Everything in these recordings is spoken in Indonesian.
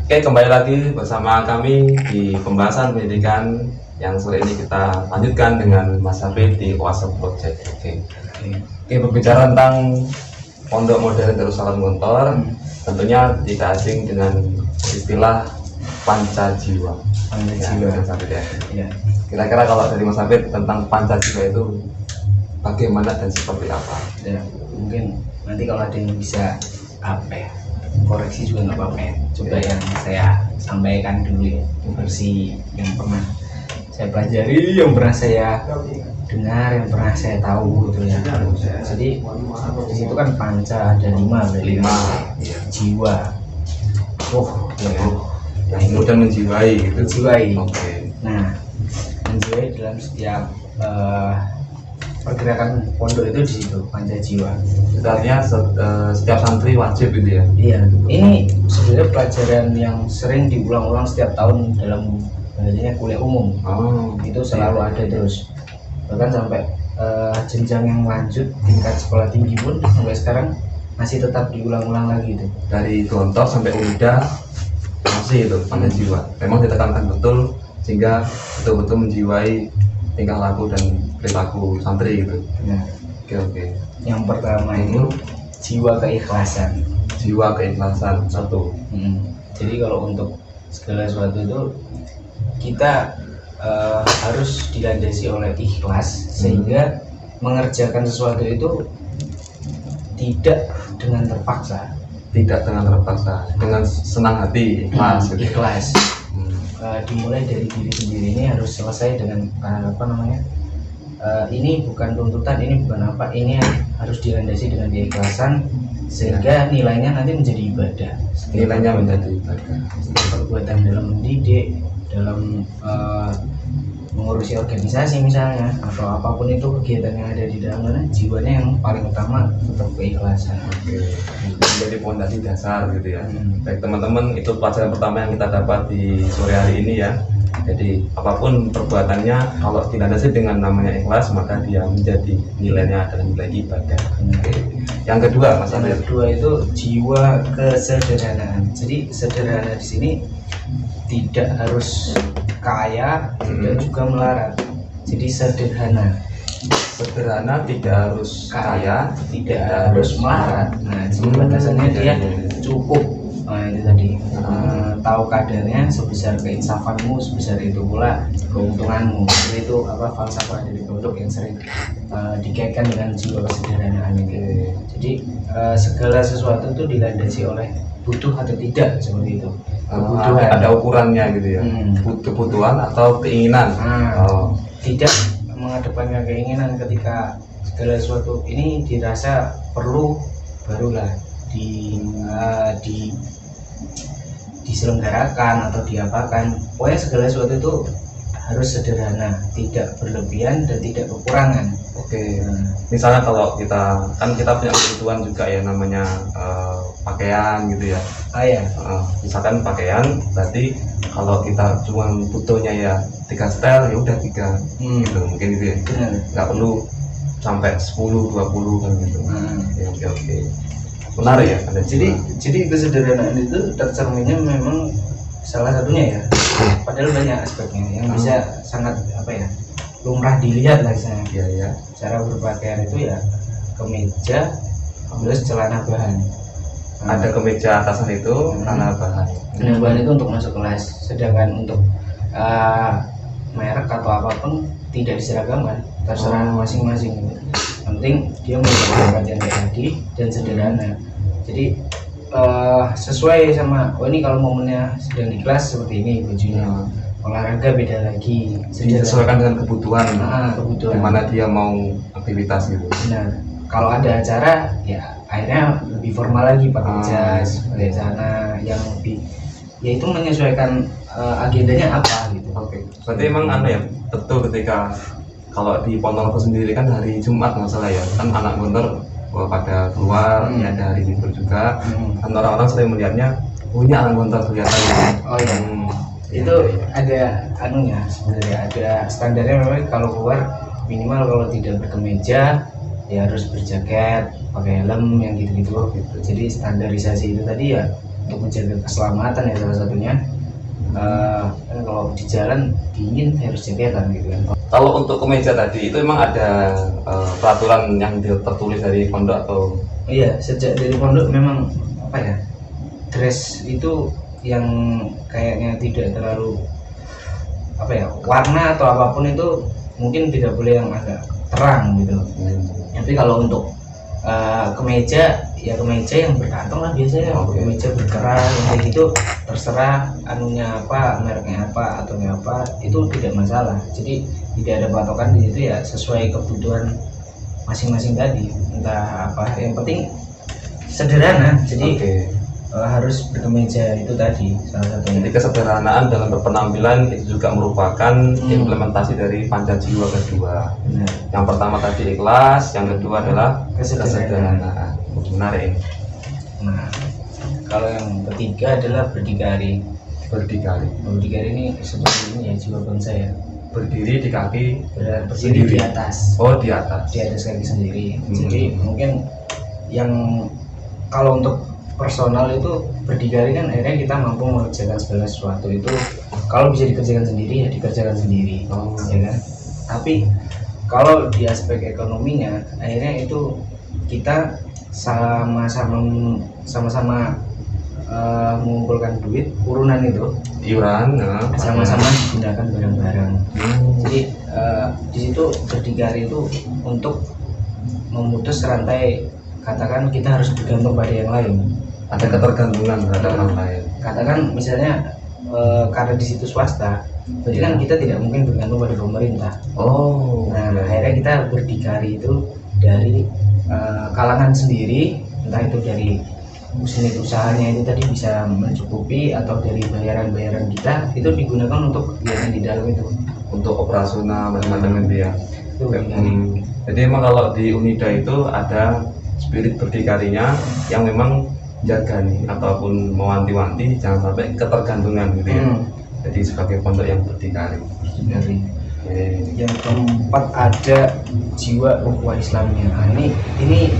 Oke, kembali lagi bersama kami di pembahasan pendidikan yang sore ini kita lanjutkan dengan Mas Hafid di Oase Project. Oke, berbicara tentang Pondok Modern Darussalam Gontor, tentunya tidak asing dengan istilah Pancajiwa. Ya. Kira-kira kalau dari Mas Hafid tentang Pancajiwa itu bagaimana dan seperti apa? Ya, mungkin nanti kalau ada yang bisa koreksi juga nggak apa-apa ya. Coba yang saya sampaikan dulu ya, versi yang pernah saya pelajari, yang pernah saya dengar, yang pernah saya tahu gitu ya. Jadi di situ kan panca ada 5 berarti 5 jiwa. Yang kemudian menjiwai gitu. Menjiwai. Oke. Nah, menjiwai dalam setiap pergerakan pondok itu di situ Pancajiwa. Artinya setiap santri wajib gitu ya? Iya. Ini sebenarnya pelajaran yang sering diulang-ulang setiap tahun dalam kuliah umum. Itu selalu ada terus. Bahkan sampai jenjang yang lanjut tingkat sekolah tinggi pun sampai sekarang masih tetap diulang-ulang lagi itu. Dari Gontor sampai Unida masih itu Pancajiwa. Memang ditekankan betul sehingga betul-betul menjiwai tingkah laku dan perilaku santri gitu. Nah, oke. Yang pertama itu jiwa keikhlasan. Jiwa keikhlasan satu. Jadi kalau untuk segala sesuatu itu kita harus dilandasi oleh ikhlas sehingga mengerjakan sesuatu itu tidak dengan terpaksa. Tidak dengan terpaksa, dengan senang hati, ikhlas. Gitu. Ikhlas. Dimulai dari diri sendiri, ini harus selesai dengan ini bukan tuntutan, ini bukan apa, ini harus dilandasi dengan keikhlasan sehingga nilainya nanti menjadi ibadah. Nilainya menjadi ibadah. Perbuatan dalam mendidik, dalam mengurusi organisasi misalnya, atau apapun itu kegiatan yang ada di dalamnya, jiwanya yang paling utama tetap keikhlasan. Menjadi fondasi dasar gitu ya. Baik teman-teman, itu pelajaran pertama yang kita dapat di sore hari ini ya. Jadi apapun perbuatannya kalau dilandasi dengan namanya ikhlas, maka dia menjadi nilainya adalah nilai ibadah. Yang kedua, Mas Amir. Yang kedua itu jiwa kesederhanaan. Jadi sederhana di sini tidak harus kaya, tidak juga melarat. Jadi sederhana. Sederhana, tidak harus kaya, tidak harus melarat. Nah, jadi batasannya dia cukup. Nah, itu tadi tahu kadarnya, sebesar keinsafanmu, sebesar itu pula keuntunganmu. Jadi itu falsafah dari produk yang sering dikaitkan dengan jiwa kesederhanaan itu. Jadi segala sesuatu itu dilandasi oleh butuh atau tidak, seperti itu. Kebutuhan. Ada ukurannya gitu ya. Kebutuhan atau keinginan. Tidak mengedepankan keinginan ketika segala sesuatu ini dirasa perlu, barulah diselenggarakan atau diapakan. Pokoknya segala sesuatu itu harus sederhana, tidak berlebihan dan tidak kekurangan. Misalnya kalau kita punya kebutuhan juga ya, namanya pakaian gitu ya. Misalkan pakaian, berarti kalau kita cuma butuhnya ya 3 setel, ya udah 3 gitu, mungkin gitu ya. Nggak perlu sampai 10, 20 kan gitu. Oke. Menarik ya. Jadi kesederhanaan itu tercerminnya memang salah satunya ya. Padahal banyak aspeknya yang bisa sangat lumrah dilihat lah misalnya. Iya. Cara berpakaian itu ya kemeja plus celana bahan. Ada kemeja atasan itu celana bahan. Celana bahan itu untuk masuk kelas, sedangkan untuk merek atau apapun tidak diseragamkan, terserah masing-masing. Yang penting dia menggunakan yang tadi dan sederhana. Jadi sesuai sama ini kalau momennya sedang di kelas seperti ini bajunya. Olahraga beda lagi, disesuaikan dengan kebutuhan. Dimana dia mau aktivitas gitu. Benar. Kalau ada acara ya akhirnya lebih formal lagi, pakai jas, pakai celana yang lebih, yaitu menyesuaikan agendanya apa gitu. Berarti emang betul ketika kalau di Ponorogo sendiri kan hari Jumat nggak salah ya, kan anak Gontor pada keluar, ya ada hari libur juga. Kan orang-orang sering melihatnya, ini anak Gontor kelihatan. Itu ada sebenarnya ada standarnya. Memang kalau keluar minimal kalau tidak berkemeja ya harus berjaket, pakai helm yang gitu. Jadi standarisasi itu tadi ya untuk menjaga keselamatan ya salah satunya. Kan kalau di jalan dingin harus jaketan gitu kan. Kalau untuk kemeja tadi itu memang ada peraturan yang tertulis dari pondok atau? Iya, sejak dari pondok memang apa ya, dress itu yang kayaknya tidak terlalu apa ya, warna atau apapun itu mungkin tidak boleh yang agak terang gitu. Tapi kalau untuk kemeja ya kemeja yang berkantong lah biasanya. Kemeja berkerah yang kayak gitu terserah anunya apa, mereknya apa atau apa, itu tidak masalah. Jadi tidak ada patokan di situ ya, sesuai kebutuhan masing-masing tadi, entah apa, yang penting sederhana. Jadi harus berkemeja itu tadi salah satunya. Jadi kesederhanaan dalam berpenampilan itu juga merupakan implementasi dari Pancajiwa kedua. Benar. Yang pertama tadi ikhlas, yang kedua adalah Kesederhanaan. Menarik ini. Nah, kalau yang ketiga adalah berdikari. Berdikari. Berdikari ini seperti ini ya, jiwa bangsa ya. Berdiri di kaki Berdiri di atas. Oh, di atas. Di atas kaki sendiri. Jadi mungkin yang kalau untuk personal itu berdikari kan akhirnya kita mampu mengerjakan segala sesuatu itu. Kalau bisa dikerjakan sendiri ya dikerjakan sendiri, ya kan. Tapi kalau di aspek ekonominya akhirnya itu kita sama-sama mengumpulkan duit urunan itu, iuran, sama-sama menggunakan barang-barang. Jadi di situ berdikari itu untuk memutus rantai, katakan kita harus bergantung pada yang lain. Ada ketergantungan terhadap orang lain. Katakan misalnya karena di situ swasta, berarti kan kita tidak mungkin bergantung pada pemerintah. Nah, akhirnya kita berdikari itu dari kalangan sendiri, entah itu dari unit usahanya itu tadi bisa mencukupi atau dari bayaran-bayaran kita itu digunakan untuk kegiatan di dalam itu, untuk operasional macam-macam itu ya. Itu berdikari. Jadi emang kalau di Unida itu ada spirit berdikarinya yang memang jaga nih ataupun mewanti-wanti jangan sampai ketergantungan gitu ya. Jadi sebagai pondok yang berdikari. Yang keempat ada jiwa ukhuwah Islamnya. Nah, ini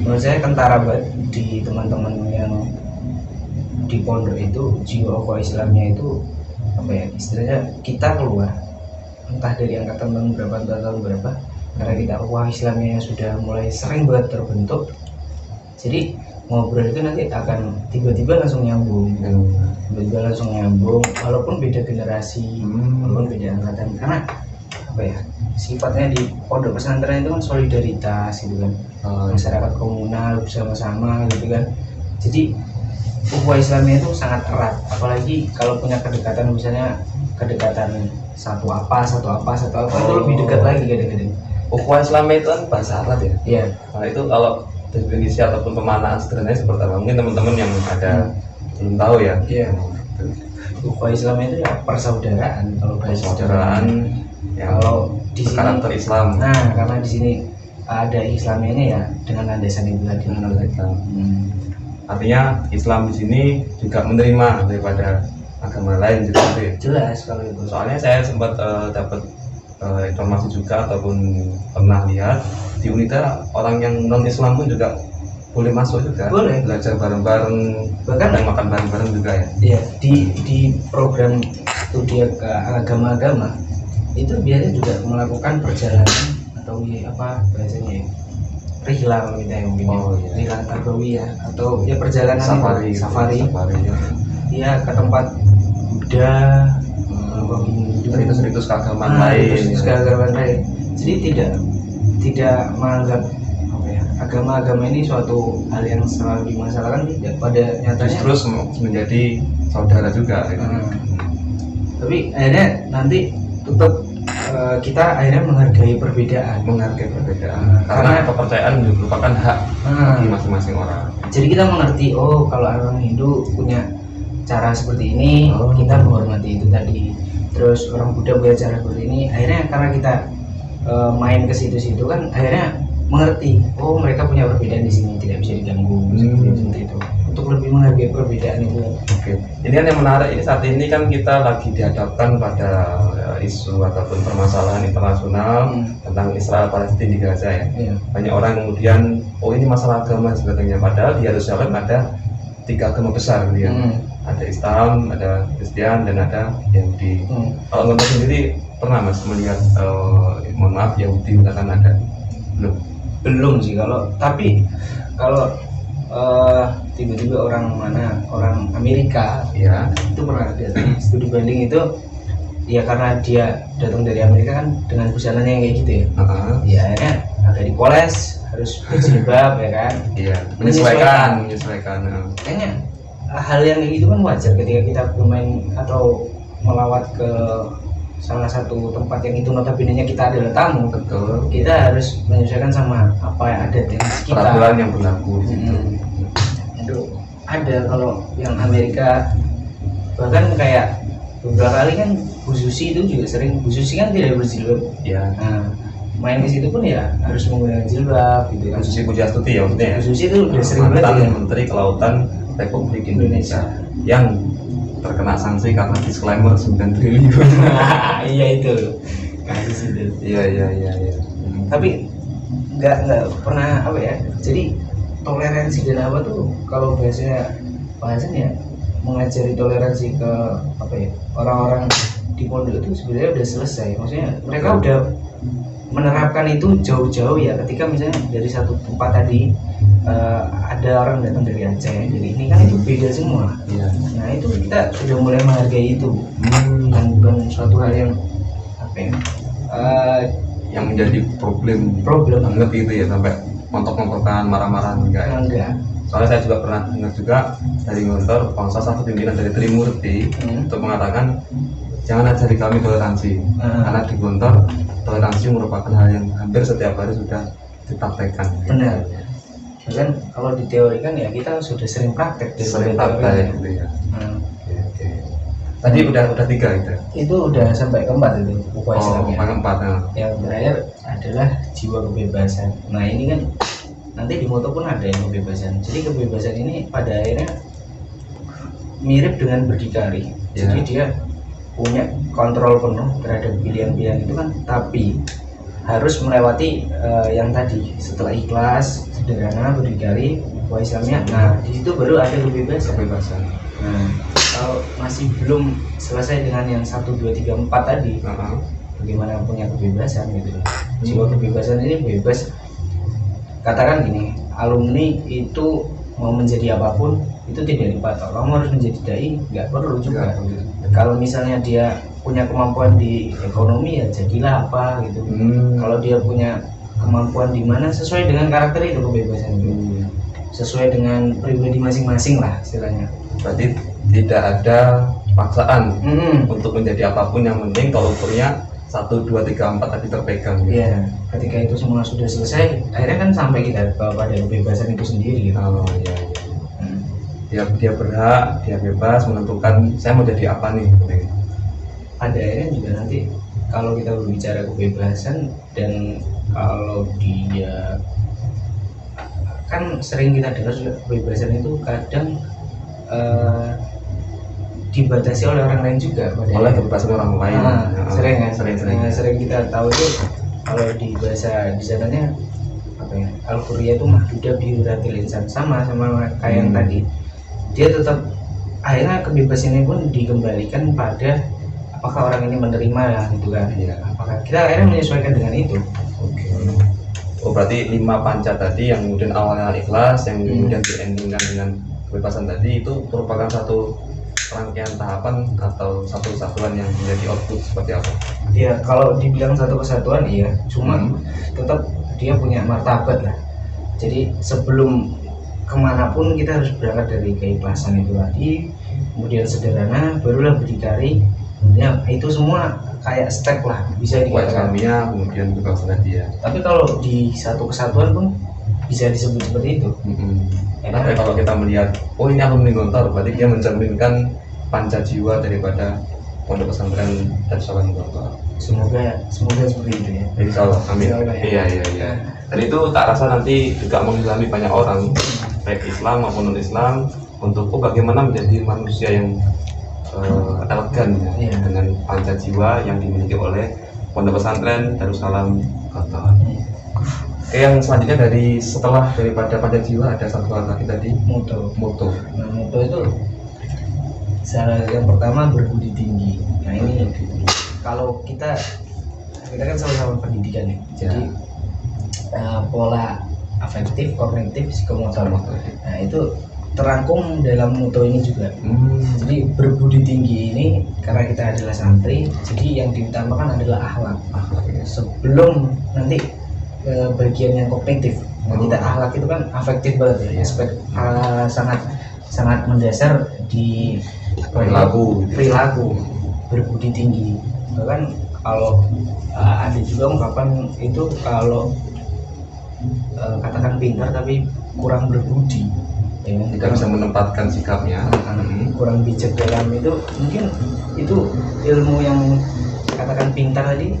menurut saya kentara banget di teman-teman yang di pondok itu. Jiwa ukhuwah Islamnya itu apa ya, istilahnya kita keluar entah dari angkatan tahun berapa tahun berapa, karena kita ukhuwah Islamnya yang sudah mulai sering banget terbentuk. Jadi ngobrol itu nanti akan tiba-tiba langsung nyambung, walaupun beda generasi, walaupun beda angkatan. Karena apa ya, sifatnya di pondok pesantren itu kan solidaritas gitu kan, masyarakat komunal bersama-sama gitu kan. Jadi ukhuwah Islamnya itu sangat erat, apalagi kalau punya kedekatan, misalnya kedekatan satu apa itu lebih dekat lagi kadang-kadang. Ukhuwah Islamnya itu kan bahasa Arab ya. Iya. Nah itu kalau definisi ataupun pemaknaan sederhananya seperti apa? Mungkin teman-teman yang ada belum tahu ya. Iya. Ukhuwah Islam itu ya persaudaraan, kalau Persaudaraan yang kalau di sini karakter Islam. Nah, karena di sini ada Islamnya ini ya dengan landasan itu tadi. Artinya Islam di sini juga menerima daripada agama lain gitu ya. Jelas kalau itu. Soalnya saya sempat dapat informasi juga ataupun pernah lihat di Unida orang yang non Islam pun juga boleh masuk juga. Boleh. Belajar bareng-bareng, Bahkan makan bareng-bareng juga ya. Iya, di program studi agama-agama itu biasanya juga melakukan perjalanan atau apa bahasanya ya, rihlah kita yang mungkin rihlah tarbawiyah atau ya perjalanan safari ya ke tempat Buddha, ritus-ritus keagamaan lain. Jadi tidak menganggap apa ya, agama-agama ini suatu hal yang selalu dimasalahkan, tidak, pada nyatanya terus menjadi saudara juga gitu. Tapi akhirnya nanti tetap kita akhirnya menghargai perbedaan, karena kepercayaan merupakan hak bagi masing-masing orang. Jadi kita mengerti, oh kalau orang Hindu punya cara seperti ini, kita menghormati itu tadi. Terus orang Buddha punya cara seperti ini. Akhirnya karena kita main ke situ-situ kan, akhirnya mengerti, oh mereka punya perbedaan di sini, tidak bisa diganggu seperti itu. Untuk lebih menghargai perbedaan itu. Oke. Ini kan yang menarik, ini saat ini kan kita lagi dihadapkan pada isu ataupun permasalahan internasional tentang Israel Palestina di Gaza ya. Banyak orang kemudian, oh ini masalah agama sebetulnya, padahal di Yerusalem ada tiga agama besar gitu ya. Ada Islam, ada Kristen, dan ada Yahudi. Kalau Gontor sendiri pernah Mas melihat mohon maaf Yahudi misalkan ada? Belum sih, tapi kalau tiba-tiba orang Amerika Ya. itu pernah ada studi banding itu ya, karena dia datang dari Amerika kan dengan busananya yang kayak gitu ya. Ya akhirnya agak dipoles, harus berjilbab ya kan. Iya, menyesuaikan. Kayaknya hal yang kayak gitu kan wajar ketika kita bermain atau melawat ke salah satu tempat yang itu notabene-nya kita adalah tamu. Betul. Kita harus menyesuaikan sama apa yang ada di sekitar. Peraturan yang berlaku di situ. Itu ada kalau yang Amerika, bahkan kayak beberapa kali kan Bu Susi itu juga sering, Bu Susi kan tidak berjilbab. Ya. Nah, main ke situ pun ya harus menggunakan jilbab gitu kan. Bu Susi Pujastuti ya maksudnya. Bu Susi itu udah sering banget Mantan ya. Menteri Kelautan Republik Indonesia yang terkena sanksi karena disclaimer 9 triliun. Iya itu kasus itu. Iya. Tapi nggak pernah apa ya, jadi toleransi dan apa tuh kalau bahasanya mengajari toleransi ke apa ya, orang-orang di pondok itu sebenarnya udah selesai. Maksudnya mereka udah menerapkan itu jauh-jauh ya, ketika misalnya dari satu tempat tadi ada orang datang dari Aceh, jadi ini kan itu beda semua. Iya. Nah itu kita sudah mulai menghargai itu, dan bukan suatu hal yang apa ya, Yang menjadi problem banget gitu ya, sampai montok-montokan, marah-marahan enggak. Soalnya saya juga pernah dengar juga dari Gontor, salah satu pimpinan dari Trimurti untuk mengatakan jangan ajari kami toleransi, karena di Gontor toleransi merupakan hal yang hampir setiap hari sudah dipraktekkan. Benar. Bahkan kalau diteorikan ya kita sudah sering praktek Sering praktek gitu ya. Oke. Tadi udah 3 gitu. Itu udah sampai keempat itu upaya Islamnya. Keempat. Yang terakhir adalah jiwa kebebasan. Nah ini kan nanti di moto pun ada yang kebebasan. Jadi kebebasan ini pada akhirnya mirip dengan berdikari. Jadi dia punya kontrol penuh terhadap pilihan-pilihan itu kan, tapi harus melewati yang tadi, setelah ikhlas, sederhana, berdikari, upaya Islamnya. Nah di situ baru ada kebebasan. Nah kalau masih belum selesai dengan yang 1, 2, 3, 4 tadi, bagaimana punya kebebasan gitu. Jiwa kebebasan ini bebas. Katakan gini, alumni itu mau menjadi apapun itu tidak dipatok. Kamu harus menjadi dai, nggak perlu juga. Kalau misalnya dia punya kemampuan di ekonomi ya jadilah apa gitu. Kalau dia punya kemampuan di mana, sesuai dengan karakter itu kebebasan itu. Sesuai dengan pribadi masing-masing lah istilahnya. Berarti tidak ada paksaan untuk menjadi apapun, yang penting kalau ukurnya 1, 2, 3, 4 tadi terpegang. Iya, ketika itu semua sudah selesai, akhirnya kan sampai kita pada kebebasan itu sendiri. Iya. Dia berhak, dia bebas menentukan saya mau jadi apa nih. Pada akhirnya juga nanti kalau kita berbicara kebebasan, dan kalau dia kan sering kita dengar juga kebebasan itu kadang dibatasi oleh orang lain juga, oleh kebebasan orang lain. Sering kan, sering kita tahu itu kalau di bahasa di sananya apa ya, Al-Qur'an itu mahduda bihuratil insan, sama kayak yang tadi, dia tetap akhirnya kebebasannya pun dikembalikan pada apakah orang ini menerima ya gitu kan. Apakah kita akhirnya menyesuaikan dengan itu. Berarti 5 panca tadi yang kemudian awalnya ikhlas, yang kemudian diendingkan dengan kebebasan tadi, itu merupakan satu rangkaian tahapan atau satu kesatuan yang menjadi output seperti apa? Ya kalau dibilang satu kesatuan iya, cuma tetap dia punya martabat lah. Jadi sebelum kemanapun kita harus berangkat dari keikhlasan itu tadi, kemudian sederhana, barulah berdikari. Ya itu semua kayak step lah, bisa dikatakan. Kemudian kebebasan dia. Tapi kalau di satu kesatuan pun bisa disebut seperti itu. Tapi kalau kita melihat, ini alumni Gontor, berarti dia mencerminkan panca jiwa daripada pondok pesantren Darussalam Gontor. Semoga seperti itu ya. Insyaallah, amin. Iya. Dan itu tak rasa nanti juga mengislami banyak orang, baik Islam maupun non Islam, untuk bagaimana menjadi manusia yang elegan ya, dengan panca jiwa yang dimiliki oleh pondok pesantren Darussalam Gontor. Oke, yang selanjutnya daripada panjang jiwa ada satu hal lagi tadi, Mutu. mutu. Nah, mutu itu cara yang pertama berbudi tinggi. Nah ini kalau kita kan sama-sama pendidikan ya, jadi pola afektif, kognitif, psikomotor. Nah itu terangkum dalam mutu ini juga. Jadi berbudi tinggi ini karena kita adalah santri, jadi yang diutamakan adalah akhlak. Sebelum nanti bagian yang kognitif. Nah, kita akhlak itu kan afektif banget ya, aspek sangat mendasar di perilaku berbudi tinggi. Bahkan kalau ada juga ungkapan itu kalau katakan pintar tapi kurang berbudi, ya, Tidak bisa menempatkan sikapnya, kurang bijak dalam itu, mungkin itu ilmu yang katakan pintar tadi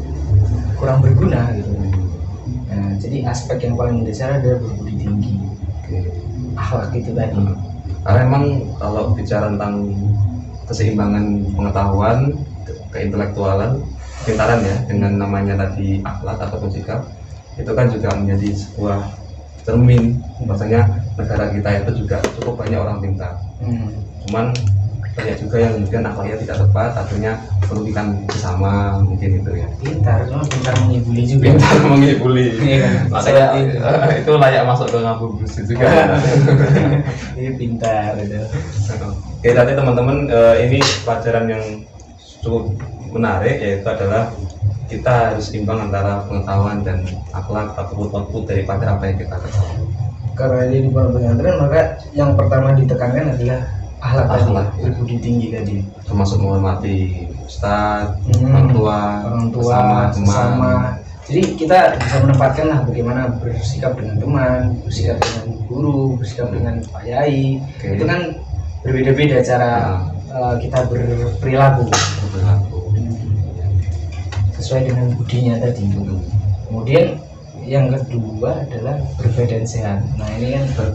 kurang berguna gitu. Nah, jadi aspek yang paling mendasar adalah berbudi tinggi. Akhlak itu tadi. Karena memang kalau bicara tentang keseimbangan pengetahuan, keintelektualan, pintaran ya, dengan namanya tadi akhlak ataupun sikap, itu kan juga menjadi sebuah cermin bahwasanya negara kita itu juga cukup banyak orang pintar. Cuman banyak juga yang kemudian akhlaknya tidak tepat, akhirnya merugikan sesama, mungkin itu ya. Pintar, cuma pintar mengibuli juga. Pintar mengibuli. Iya. Makanya itu layak masuk ke ngabuburit juga. Ini pintar gitu. Oke, tadi teman-teman, ini pelajaran yang cukup menarik, yaitu adalah kita harus imbang antara pengetahuan dan akhlak ataupun output daripada apa yang kita ketahui. Karena ini di pondok pesantren, maka yang pertama ditekankan adalah akhlak tadi, berbudi tinggi tadi, termasuk menghormati ustadz, orang tua, sesama. Jadi kita bisa menempatkan lah bagaimana bersikap dengan teman, bersikap dengan guru, bersikap dengan Pak Yai. Itu kan berbeda-beda cara kita berperilaku sesuai dengan budinya tadi. Kemudian yang kedua adalah berbadan sehat. Nah ini kan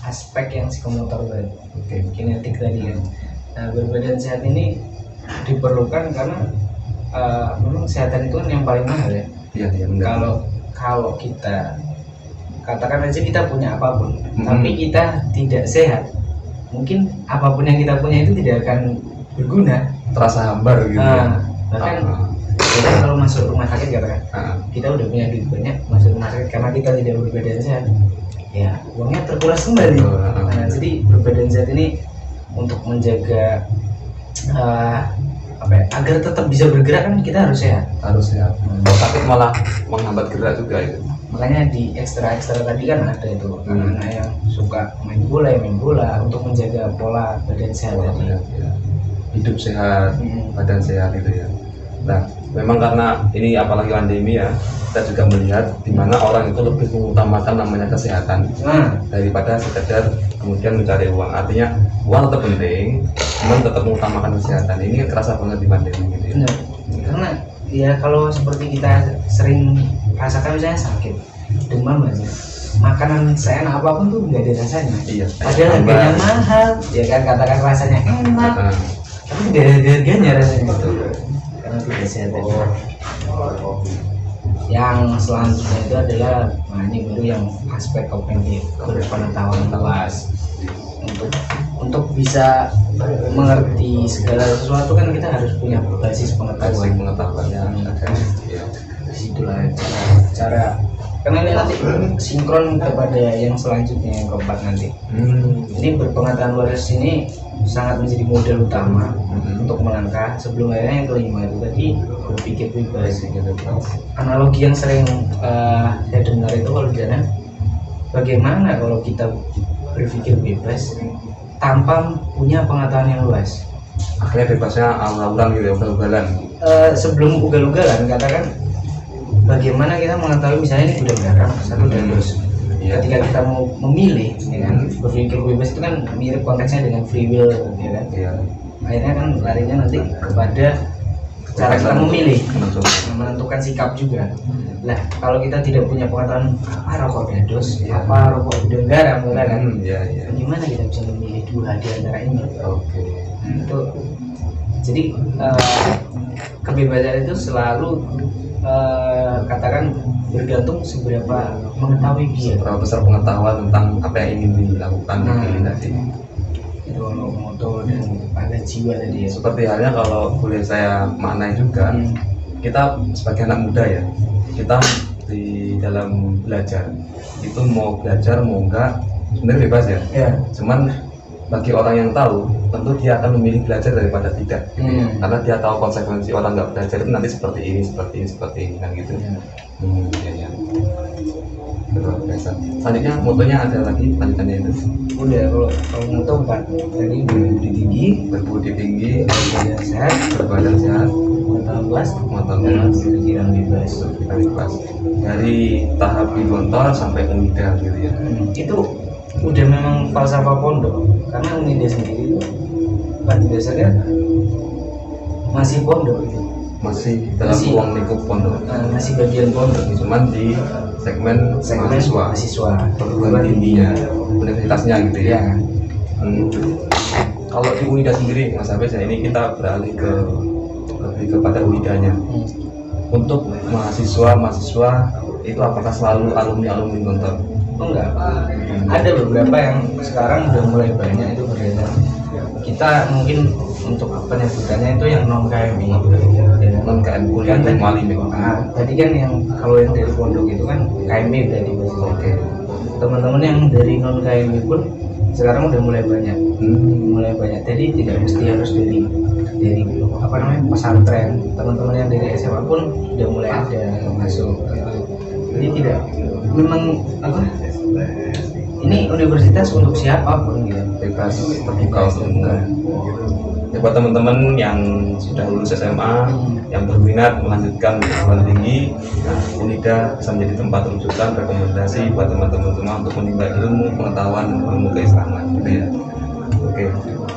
aspek yang psikomotor tadi, kinetik tadi kan. Nah berbadan sehat ini diperlukan karena memang kesehatan itu kan yang paling mahal ya. Kalau kita katakan aja kita punya apapun, tapi kita tidak sehat, mungkin apapun yang kita punya itu tidak akan berguna, terasa hambar gitu. Bahkan kita kalau masuk rumah sakit katakan kita udah punya duit banyak, masuk rumah sakit karena kita tidak berbadan sehat, ya uangnya terkuras kembali. Jadi berbadan sehat ini untuk menjaga agar tetap bisa bergerak kan kita harus sehat. Kalau sakit malah menghambat gerak juga itu. Makanya di ekstra tadi kan ada itu anak-anak yang suka main bola untuk menjaga pola badan sehat tadi. Hidup sehat, badan sehat itu ya. Nah, memang karena ini apalagi pandemi ya, kita juga melihat di mana orang itu lebih mengutamakan namanya kesehatan daripada sekedar kemudian mencari uang. Artinya uang tetap penting, cuman tetap mengutamakan kesehatan. Ini kerasa banget di pandemi gitu ya. Benar. Karena ya kalau seperti kita sering rasakan misalnya sakit, demam aja, makanan seenak apapun tuh nggak ada rasanya. Padahal harganya mahal, ya kan, katakan rasanya enak, tapi nggak ada harganya rasanya itu. Karena tidak sehat. Yang selanjutnya itu adalah ini baru yang aspek kognitif, berpengetahuan luas. Untuk bisa mengerti segala sesuatu kan kita harus punya basis pengetahuannya. Disitulah cara karena ini nanti sinkron kepada yang selanjutnya, yang keempat nanti. Ini berpengetahuan luas ini sangat menjadi modal utama untuk melangkah sebelum akhirnya yang kelima itu tadi berpikir bebas. Analogi yang sering saya dengar itu kalau di sana, bagaimana kalau kita berpikir bebas tanpa punya pengetahuan yang luas? Akhirnya bebasnya awal-awalan gitu ya, ugal-ugalan. Sebelum ugal-ugalan, katakan bagaimana kita mengetahui misalnya ini udah garam satu dan terus. Ketika kita mau memilih, ya kan, berpikir bebas itu kan mirip konteksnya dengan free will, ya kan. Akhirnya kan larinya nanti kepada cara kita memilih, menentukan. menentukan sikap juga. Nah, kalau kita tidak punya pengetahuan apa rokok dados, apa rokok gudang garam, kan? Iya, iya. Bagaimana kita bisa memilih dua di antara ini? Oke. Nah, itu jadi kebebasan itu selalu katakan bergantung seberapa mengetahui dia. Seberapa besar pengetahuan tentang apa yang ingin dilakukan dipilih tadi. Itu moto dan pada jiwa tadi ya. Seperti halnya kalau boleh saya maknai juga, kita sebagai anak muda ya, kita di dalam belajar itu mau belajar mau enggak sebenarnya bebas ya. Ya. Cuman bagi orang yang tahu, tentu dia akan memilih belajar daripada tidak. Karena dia tahu konsekuensi orang nggak belajar itu nanti seperti ini, kan gitu. Ya. Betul, biasa. Selanjutnya motonya ada lagi lanjutannya itu. Udah kalau moto 4 tadi berbudi tinggi, Berbudi tinggi, berbadan sehat, berbadan sehat, mata kelas, pikiran bebas. kita bebas. Dari tahap di Gontor sampai Unida gitu ya. Itu udah memang falsafah pondok, karena Unida sendiri itu pada dasarnya masih pondok itu. Masih dalam Masih. ruang lingkup pondok. Masih bagian pondok gitu. Cuman di segmen mahasiswa, perguruan tingginya, universitasnya gitu ya. Kalau di Unida sendiri, Mas Abes, ya ini kita beralih ke lebih kepada Unidanya. Untuk mahasiswa itu apakah selalu alumni Gontor? Oh enggak, ada beberapa yang sekarang udah mulai banyak itu berbeda. Kita mungkin untuk penyebutannya itu yang non KMI, Non KMI kuliah kan di Mali memang. tadi kan yang kalau yang dari pondok itu kan KMI berarti. Oke. Teman-teman yang dari non KMI pun sekarang udah mulai banyak, jadi tidak mesti harus dari apa namanya pesantren. Teman-teman yang dari SMA pun udah mulai ada masuk gitu. Jadi tidak memang apa ini universitas untuk siapapun gitu, Bebas terbuka untuk umum. Ya, buat teman-teman yang sudah lulus SMA yang berminat melanjutkan perguruan tinggi, Unida bisa menjadi tempat rujukan rekomendasi buat teman-teman semua untuk menimba ilmu, pengetahuan, ilmu keislaman gitu ya. Oke.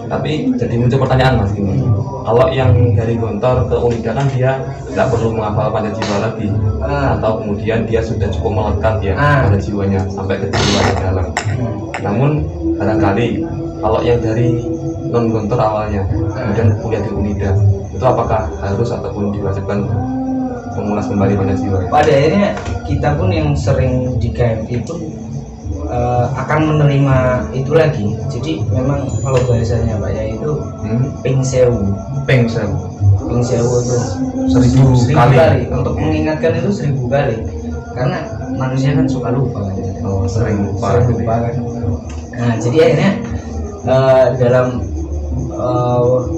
Tapi jadi muncul pertanyaan Mas ini. Kalau yang dari Gontor ke Unida kan dia tidak perlu menghafal Pancasila lagi, atau kemudian dia sudah cukup melekat ya pada jiwanya sampai ke jiwa dalam. Namun barangkali kalau yang dari non Gontor awalnya kemudian kuliah di Unida, itu apakah harus ataupun diwajibkan mengulas kembali Pancasila? Pada akhirnya kita pun yang sering di KMI pun akan menerima itu lagi. Jadi memang kalau bahasanya Pak ya itu ping sewu itu 1000 kali. Untuk mengingatkan itu 1000 kali, karena manusia kan suka lupa kan. Sering lupa kan. Nah jadi akhirnya dalam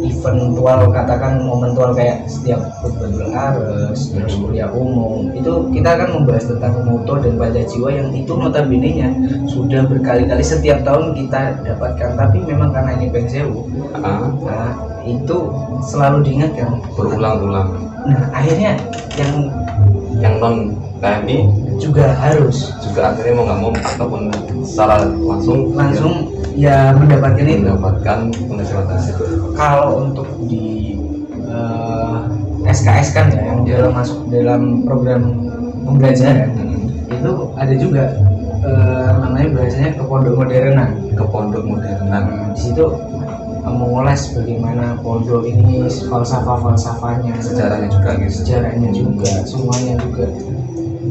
eventual katakan momentual kayak setiap khutbatul arus, terus kuliah umum itu kita akan membahas tentang moto dan pada jiwa yang itu notabene-nya sudah berkali-kali setiap tahun kita dapatkan, tapi memang karena ini pengsewu itu selalu diingatkan berulang-ulang. Nah akhirnya yang non KMI juga harus akhirnya mau nggak mau ataupun secara langsung ya mendapatkan itu. penghasilan tersebut. Kalau untuk di SKS kan ya yang dalam masuk dalam program pembelajaran itu ada juga namanya bahasanya ke pondok modernan. Di situ mengulas bagaimana pondok ini falsafahnya, sejarahnya juga, semuanya juga.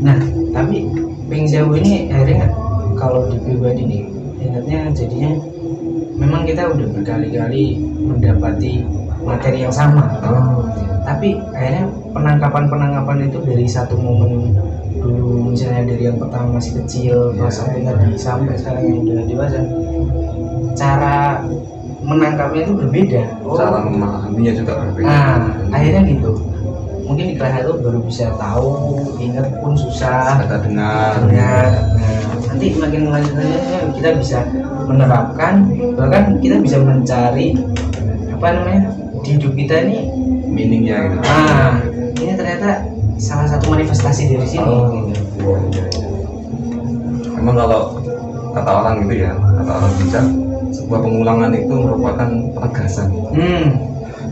Nah, tapi ping sewu ini akhirnya kalau di pribadi nih, ingatnya jadinya memang kita udah berkali-kali mendapati materi yang sama. Tapi akhirnya penangkapan itu dari satu momen dulu, misalnya dari yang pertama masih kecil, sampai tadi sampai sekarang yang udah dewasa, cara menangkapnya itu berbeda. Cara memahaminya juga berbeda. Nah, akhirnya gitu. Mungkin di kelas itu baru bisa tahu, ingat pun susah. Kita dengar. Nah, nanti makin lanjutnya kita bisa menerapkan, bahkan kita bisa mencari apa namanya di hidup kita ini meaningnya gitu. Ini ternyata salah satu manifestasi dari sini. Memang kalau kata orang gitu ya, kata orang bijak, sebuah pengulangan itu merupakan penegasan.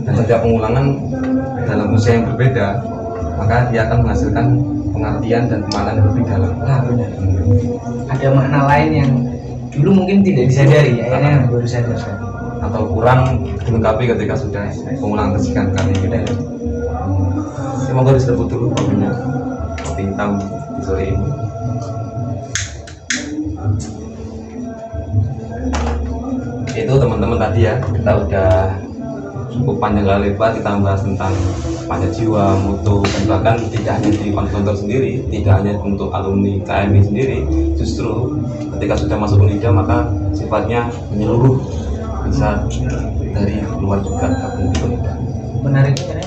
Dan setiap pengulangan dalam usia yang berbeda, maka dia akan menghasilkan pengertian dan pemahaman yang lebih dalam. Nah benar. Ada makna lain yang dulu mungkin tidak disadari, akhirnya baru sadar. Atau kurang dilengkapi ketika sudah pengulangan kesekian kali gitu ya. Semoga disebut dulu kopinya, kopi hitam di sore ini. Itu teman-teman tadi ya, kita udah cukup panjang lebar, kita bahas tentang panjat jiwa, mutu, dan bahkan tidak hanya di kantor sendiri, tidak hanya untuk alumni KMI sendiri, justru ketika sudah masuk Unida maka sifatnya menyeluruh, bisa dari luar juga gabung di Unida. Menariknya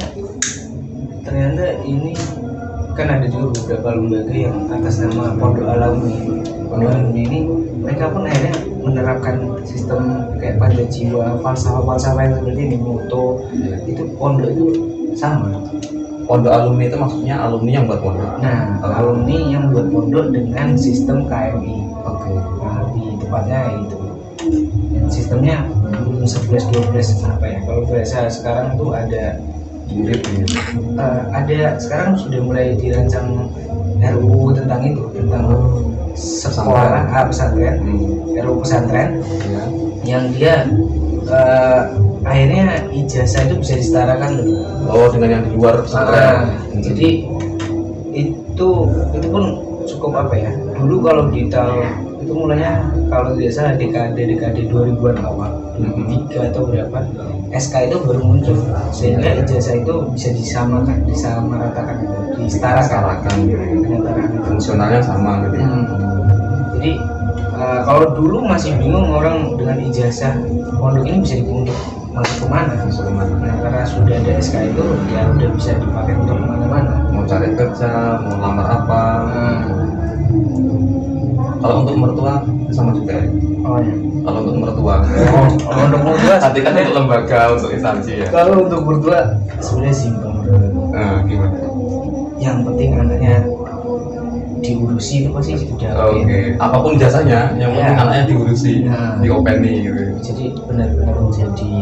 ternyata ini kan ada juga beberapa lembaga yang atas nama Pondok Alumni. Pondok Alumni ini mereka pun akhirnya menerapkan sistem kayak panjat jiwa, falsafah yang seperti ini, mutu, itu pondok itu sama. Pondok alumni itu maksudnya alumni yang buat pondok. Nah, alumni yang buat pondok dengan sistem KMI. Oke. Nah, di tempatnya itu. Dan sistemnya 11-12 apa ya? Kalau bahasa sekarang tuh ada Mirip ini. ada sekarang sudah mulai dirancang RUU tentang itu, tentang sekolah pesantren, RUU pesantren, Ya. yang dia akhirnya ijazah itu bisa disetarakan loh. Oh, dengan yang di luar pesantren. Jadi itu pun cukup apa ya? Dulu kalau di tahun itu mulainya kalau tidak salah dekade 2000-an awal, 2003 atau berapa, SK itu baru muncul sehingga ijazah itu bisa disamaratakan, disetarakan, fungsionalnya sama gitu. Jadi kalau dulu masih bingung orang dengan ijazah pondok ini bisa dipungut masuk kemana? Nah, karena sudah ada SK itu ya udah bisa dipakai untuk kemana-mana. Mau cari kerja, mau lamar apa. Kalau untuk mertua sama juga ya. Oh ya. Kalau untuk mertua. Kalau untuk mertua Tadi kan untuk lembaga, untuk instansi ya. Kalau untuk mertua sebenarnya simpel. Gimana? Yang penting anaknya diurusi itu pasti sudah Oke. Apapun jasanya, yang penting anaknya diurusi, diopeni gitu. Jadi benar-benar menjadi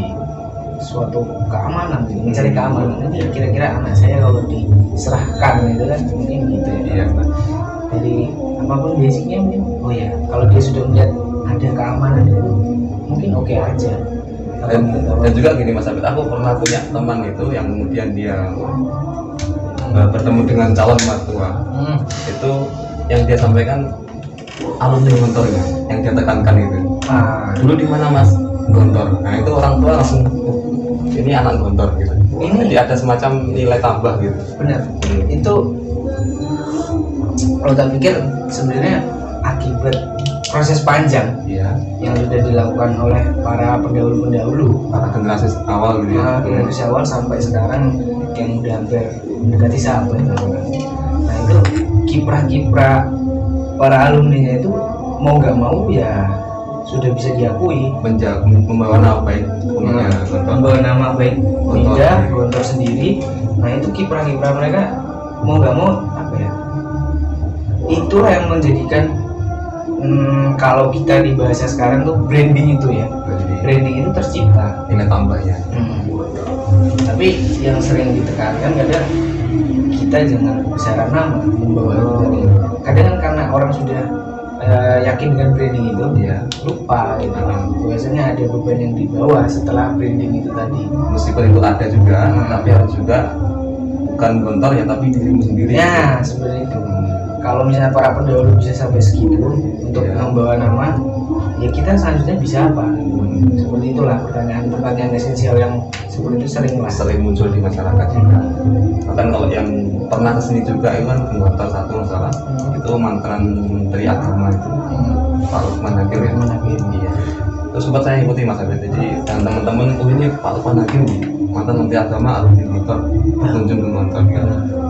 suatu keamanan, gitu. Mencari keamanan. Ini kira-kira anak saya kalau diserahkan itu kan mungkin gitu ya. Iya. Dari apapun basicnya mungkin, oh ya kalau dia sudah melihat ada keamanan itu mungkin oke aja. Dan juga gini Mas Abid, aku pernah punya teman itu yang kemudian dia bertemu dengan calon mertua. Itu yang dia sampaikan alumni Gontornya, yang dia tekankan itu. Dulu di mana Mas? Gontor. Nah itu orang tua langsung ini anak Gontor gitu. Jadi ada semacam nilai tambah gitu. Benar. Itu kalau tak pikir sebenarnya akibat proses panjang yang sudah dilakukan oleh para pendahulu, para generasi awal gitu ya. Generasi awal sampai sekarang yang udah hampir mendekati sahabat. Nah itu kiprah-kiprah para alumni itu mau nggak mau ya sudah bisa diakui membawa nama baik membawa nama baik Unida, Gontor sendiri. Nah itu kiprah-kiprah mereka mau nggak mau apa ya, itulah yang menjadikan kalau kita di bahasa sekarang tuh branding itu ya, branding itu tercipta, nilai tambahnya. Tapi yang sering ditekankan kadang kita jangan bicara nama membawa itu. Kadang kan karena orang sudah yakin dengan branding itu dia lupa gitu. Biasanya ada beban yang dibawa setelah branding itu tadi. Meskipun itu ada juga, tapi harus juga bukan Gontor ya, tapi dirimu sendiri. Ya seperti itu. Kalau misalnya para pendahulu bisa sampai segitu untuk membawa nama, ya kita selanjutnya bisa apa? Seperti itulah pertanyaan esensial yang seperti itu sering muncul di masyarakat juga. Bahkan kalau yang pernah kesini juga itu kan Gontor satu masalah, itu mantan Menteri Agama itu Pak Lukman Hakim ya. Iya. Terus sempat saya ikuti Mas Abed, jadi dan teman-teman ini Pak Lukman Hakim mantan Menteri Agama alumni Gontor berkunjung ke Gontor ya.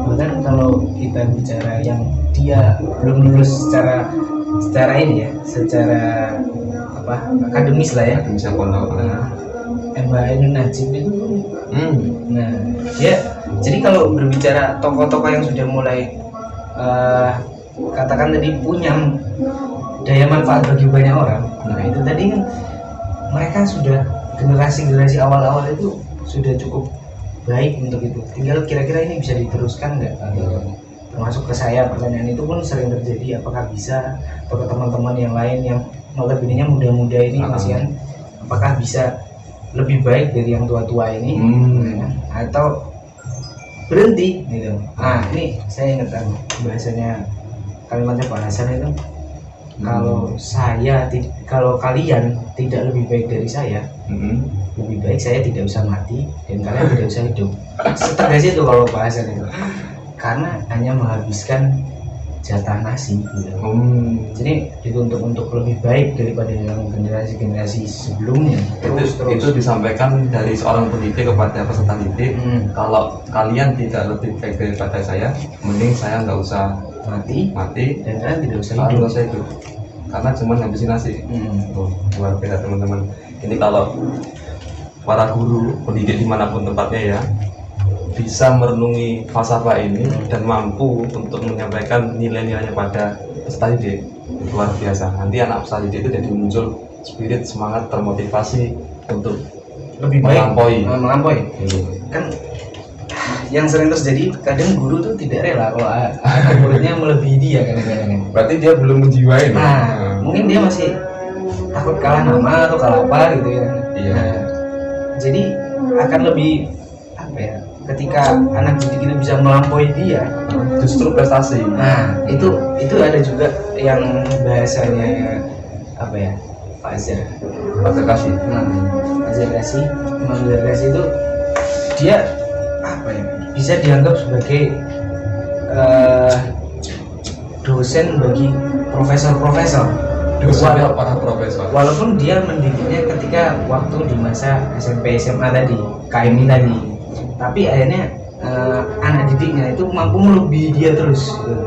Bahkan kalau kita bicara yang dia belum lulus secara ini ya, secara apa akademis lah ya, bisa pondok. Mbak Ainun Najib itu. Nah dia jadi kalau berbicara tokoh-tokoh yang sudah mulai katakan tadi punya daya manfaat bagi banyak orang, nah itu tadi kan mereka sudah generasi awal-awal itu sudah cukup baik untuk itu. Tinggal kira-kira ini bisa diteruskan nggak, atau termasuk ke saya, pertanyaan itu pun sering terjadi, apakah bisa, atau ke teman-teman yang lain yang notabene muda-muda ini masihan, apakah bisa lebih baik dari yang tua-tua ini, atau berhenti gitu. Nah ini saya ingat bahasanya, kalimatnya Pak Hasan itu, kalau kalian tidak lebih baik dari saya, lebih baik saya tidak usah mati dan kalian tidak usah hidup. Setegas itu kalau Pak Hasan itu, karena hanya menghabiskan jatah nasi gitu. Jadi untuk lebih baik daripada yang generasi sebelumnya. Itu disampaikan dari seorang pendidik kepada peserta didik. Kalau kalian tidak lebih baik daripada saya, mending saya nggak usah mati dan kalian tidak usah hidup. Karena cuma ngabisin nasi. Luar biasa teman-teman. Ini kalau para guru pendidik dimanapun tempatnya ya, bisa merenungi falsafah ini dan mampu untuk menyampaikan nilai-nilainya pada peserta didik, luar biasa. Nanti anak peserta didik itu jadi muncul spirit, semangat, termotivasi untuk lebih melampaui. Kan yang sering terjadi, kadang guru tuh tidak rela kalau anak muridnya melebihi dia kadang-kadang. Berarti dia belum menjiwai. Mungkin dia masih takut kalah nama atau kalah apa gitu ya. Nah, jadi akan lebih apa ya, ketika anak didik itu bisa melampaui dia, justru prestasi. Nah itu ada juga yang bahasanya apa ya, Fajar Kasih. Fajar Kasih itu dia apa ya, bisa dianggap sebagai dosen bagi profesor-profesor. Para profesor. Walaupun dia mendidiknya ketika waktu di masa SMP SMA tadi, KMI tadi, tapi akhirnya anak didiknya itu mampu melebihi dia terus gitu.